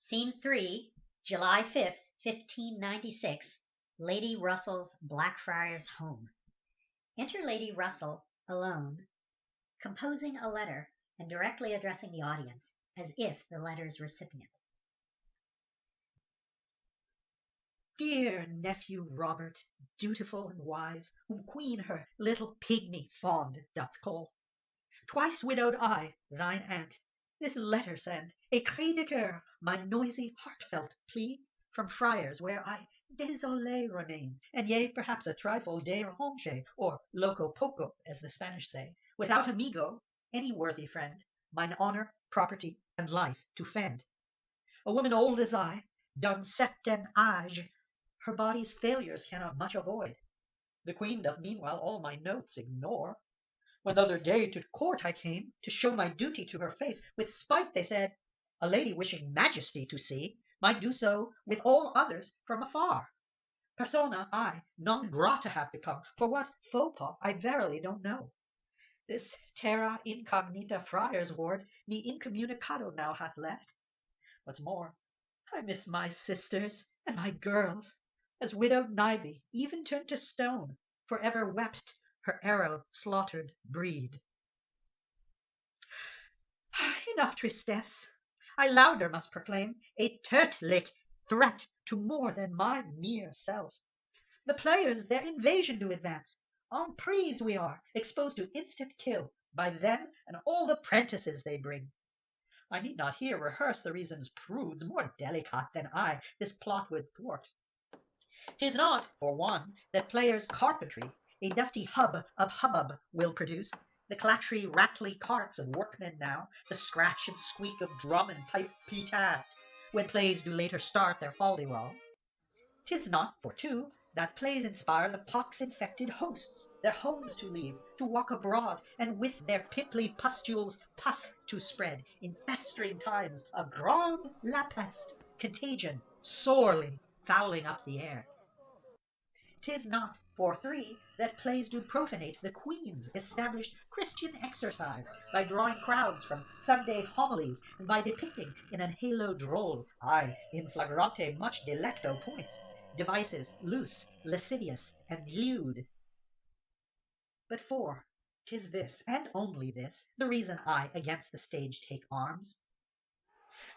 Scene 3, July 5th, 1596, Lady Russell's Blackfriars home. Enter Lady Russell, alone, composing a letter and directly addressing the audience, as if the letter's recipient. Dear nephew Robert, dutiful and wise, whom Queen her little pigmy fond doth call, twice widowed I, thine aunt, this letter send, a cri de coeur, my noisy heartfelt plea, from friars where I désolé remain, and yea, perhaps a trifle déranché, or loco poco, as the Spanish say, without amigo, any worthy friend, mine honour, property, and life to fend. A woman old as I, d'un certain âge, her body's failures cannot much avoid. The Queen doth meanwhile all my notes ignore. When the other day to court I came, to show my duty to her face, with spite they said, a lady wishing majesty to see, might do so with all others from afar. Persona I non grata have become, for what faux pas I verily don't know. This terra incognita friar's ward me incommunicado now hath left. What's more, I miss my sisters and my girls, as widowed Nivy, even turned to stone, for ever wept her arrow slaughtered breed. Enough tristesse. I louder must proclaim a turtlick threat to more than my mere self. The players their invasion do advance. On prise we are, exposed to instant kill by them and all the prentices they bring. I need not here rehearse the reasons prudes more delicate than I this plot would thwart. 'Tis not, for one, that players' carpentry a dusty hub of hubbub will produce, the clattery rattly carts of workmen now, the scratch and squeak of drum and pipe petat, when plays do later start their folly-roll. 'Tis not, for two, that plays inspire the pox-infected hosts, their homes to leave, to walk abroad, and with their pimply pustules pus to spread, in festering times of grande la peste, contagion sorely fouling up the air. 'Tis not, for three, that plays do profanate the Queen's established Christian exercise, by drawing crowds from Sunday homilies, and by depicting in an halo droll, ay, in flagrante much delecto points, devices loose, lascivious, and lewd. But for 'tis this, and only this, the reason I against the stage take arms.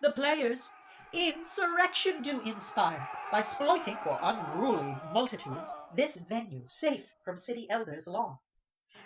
The players insurrection do inspire, by exploiting for unruly multitudes this venue safe from city elders' law.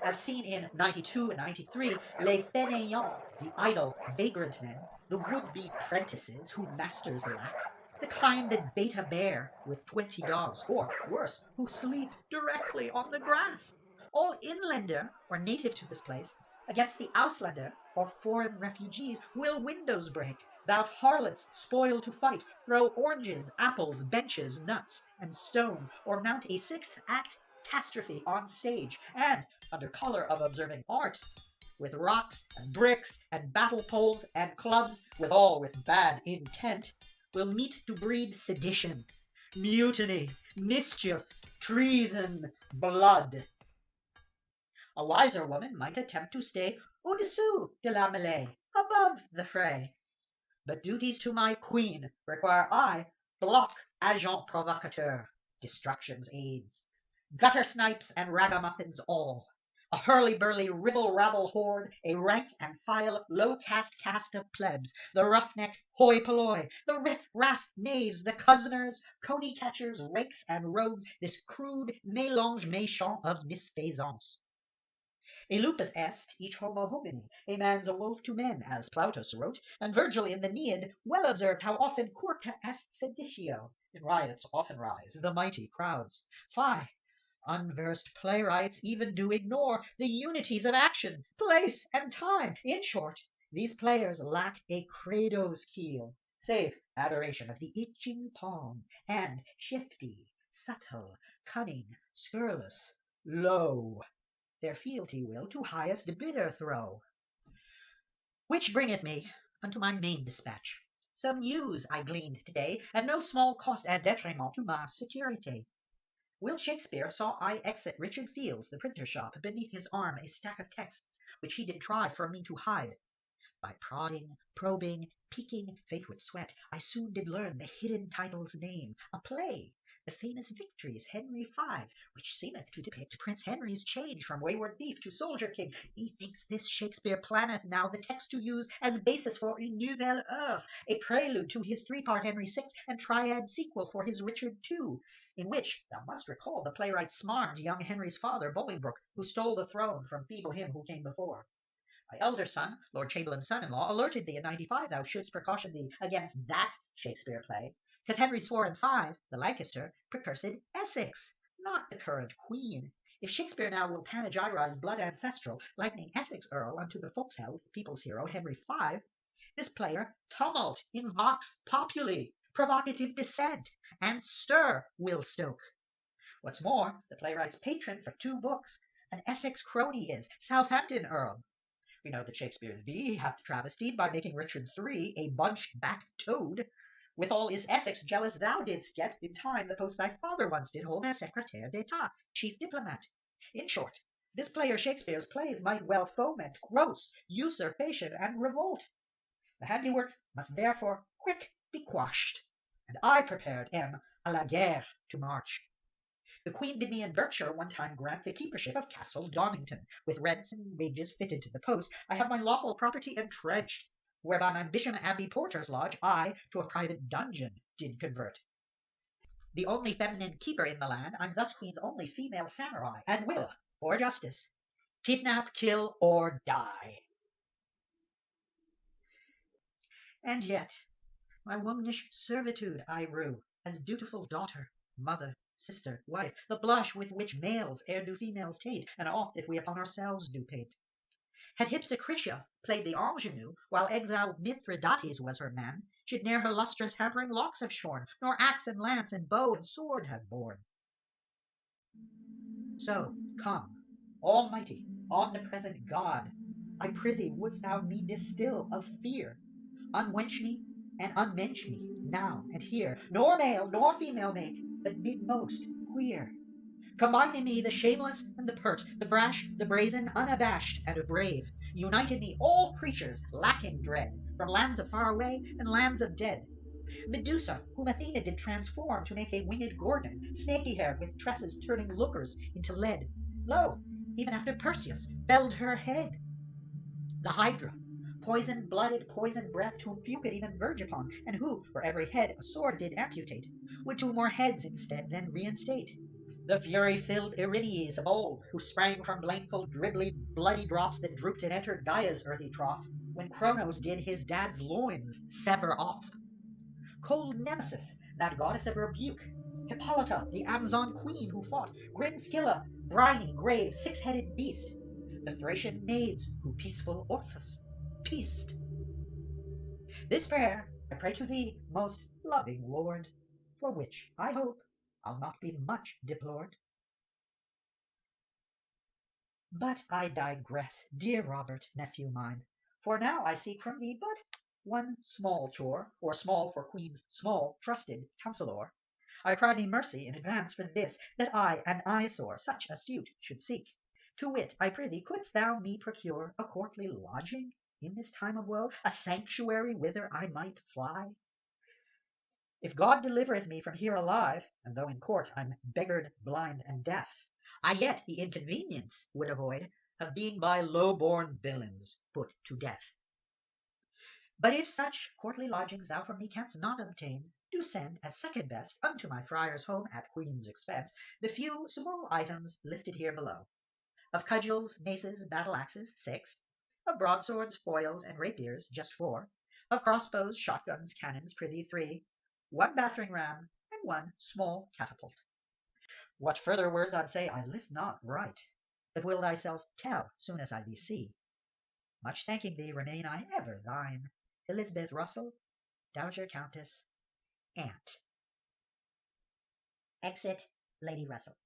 As seen in 92 and 93, les fainéants, the idle, vagrant men, the would-be prentices who masters lack, the kind that bait a bear with 20 dogs, or worse, who sleep directly on the grass. All inlander, or native to this place, against the Auslander, or foreign refugees, will windows break, thou harlots spoil to fight, throw oranges, apples, benches, nuts, and stones, or mount a sixth act catastrophe on stage, and, under colour of observing art, with rocks and bricks and battle poles and clubs, withal with bad intent, will meet to breed sedition, mutiny, mischief, treason, blood. A wiser woman might attempt to stay au-dessous de la mêlée, above the fray. But duties to my Queen require I, bloc agent provocateur, destruction's aids, gutter snipes and ragamuffins all, a hurly-burly ribble-rabble horde, a rank and file low-caste caste of plebs, the rough-necked hoi-polloi, the riff-raff knaves, the cozeners, coney-catchers, rakes, and rogues, this crude mélange méchant of misfaisance. A lupus est, each homo homini, a man's a wolf to men, as Plautus wrote, and Virgil in the Aeneid well observed how often curta est seditio, in riots often rise the mighty crowds. Fie! Unversed playwrights even do ignore the unities of action, place, and time. In short, these players lack a credo's keel, save adoration of the itching palm, and shifty, subtle, cunning, scurrilous, low, their fealty will to highest bidder throw. Which bringeth me unto my main dispatch. Some news I gleaned to-day, at no small cost and detriment to my security. Will Shakespeare saw I exit Richard Field's, the printer's shop, beneath his arm a stack of texts, which he did try for me to hide. By prodding, probing, piquing fate with sweat, I soon did learn the hidden title's name, a play, the famous Victories, Henry V, which seemeth to depict Prince Henry's change from wayward thief to soldier king. Methinks this Shakespeare planneth now the text to use as basis for Une Nouvelle Heure, a prelude to his three-part Henry VI and triad sequel for his Richard II, in which, thou must recall, the playwright smarned young Henry's father, Bolingbroke, who stole the throne from feeble him who came before. My elder son, Lord Chamberlain's son-in-law, alerted thee in '95 thou shouldst precaution thee against that Shakespeare play, 'cause Henry's 4 and 5, the Lancaster, precursed Essex, not the current queen. If Shakespeare now will panegyrize blood ancestral, likening Essex Earl unto the foxheld people's hero Henry V, this player tumult in vox populi, provocative dissent, and stir will stoke. What's more, the playwright's patron for 2 books, an Essex crony is, Southampton Earl. We know that Shakespeare's thee hath travestied by making Richard III a bunch-backed toad. Withal is Essex jealous thou didst get in time the post thy father once did hold as Secretaire d'Etat, chief diplomat. In short, this player Shakespeare's plays might well foment gross usurpation and revolt. The handiwork must therefore quick be quashed, and I prepared am a la guerre to march. The Queen bid me in Berkshire one time grant the keepership of Castle Donington, with rents and wages fitted to the post. I have my lawful property entrenched, whereby my Bisham Abbey porter's lodge I to a private dungeon did convert. The only feminine keeper in the land, I'm thus Queen's only female samurai, and will, for justice, kidnap, kill, or die. And yet my womanish servitude I rue, as dutiful daughter, mother, sister, wife, the blush with which males ere do females taint, and oft if we upon ourselves do paint. Had Hypsicratia played the ingenue, while exiled Mithridates was her man, she'd ne'er her lustrous hampering locks have shorn, nor axe and lance and bow and sword have borne. So come, almighty, omnipresent God, I prithee wouldst thou me distil of fear, unwench me and unmensch me now and here, nor male nor female make, but midmost queer, combine in me the shameless and the pert, the brash, the brazen, unabashed, and brave, unite in me all creatures lacking dread, from lands of far away and lands of dead. Medusa, whom Athena did transform to make a winged Gorgon, snaky-haired with tresses turning lookers into lead, lo, even after Perseus felled her head. The Hydra, poison-blooded, poison-breathed, whom few could even verge upon, and who, for every head a sword did amputate, would 2 more heads instead than reinstate. The fury-filled Erinyes of old, who sprang from blameful, dribbly, bloody drops that drooped and entered Gaia's earthy trough, when Cronos did his dad's loins sever off. Cold Nemesis, that goddess of rebuke, Hippolyta, the Amazon queen who fought, grim Scylla, briny, grave, 6-headed beast, the Thracian maids who peaceful Orpheus pieced. This prayer I pray to thee, most loving Lord, for which I hope I'll not be much deplored. But I digress, dear Robert, nephew mine, for now I seek from thee but one small chore, or small for Queen's small trusted counsellor. I cry thee mercy in advance for this, that I, an eyesore, such a suit should seek. To wit, I prithee, couldst thou me procure a courtly lodging in this time of woe, a sanctuary whither I might fly? If God delivereth me from here alive, and though in court I'm beggared, blind, and deaf, I yet the inconvenience would avoid of being by low-born villains put to death. But if such courtly lodgings thou from me canst not obtain, do send, as second best, unto my friar's home at Queen's expense, the few small items listed here below. Of cudgels, maces, battle-axes, 6. Of broadswords, foils, and rapiers, just 4. Of crossbows, shotguns, cannons, prithee 3. 1 battering ram, and 1 small catapult. What further words I'd say I list not right, but will thyself tell soon as I thee see. Much thanking thee, remain I ever thine, Elizabeth Russell, Dowager Countess, Aunt. Exit Lady Russell.